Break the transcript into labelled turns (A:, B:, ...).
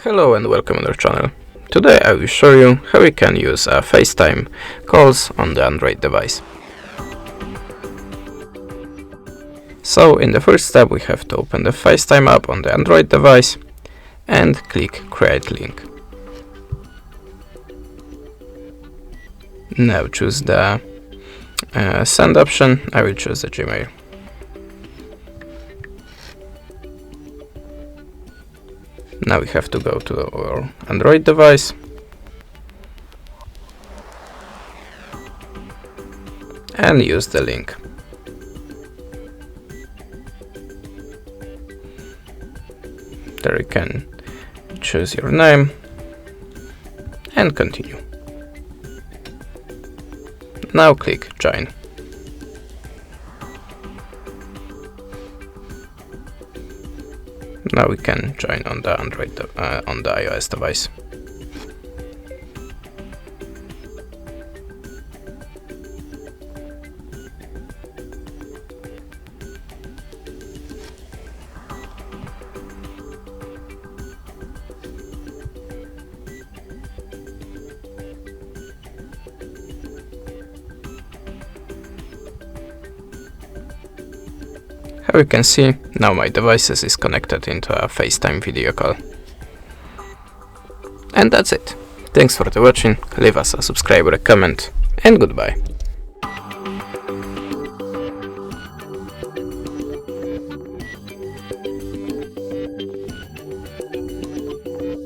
A: Hello and welcome on our channel. Today I will show you how you can use FaceTime calls on the Android device. So in the first step we have to open the FaceTime app on the Android device and click Create Link. Now choose the send option. I will choose the Gmail. Now we have to go to our Android device and use the link. There you can choose your name and continue. Now click Join. Now we can join on the on the iOS device. How you can see, now my device is connected into a FaceTime video call. And that's it. Thanks for watching, leave us a subscribe or a comment, and goodbye.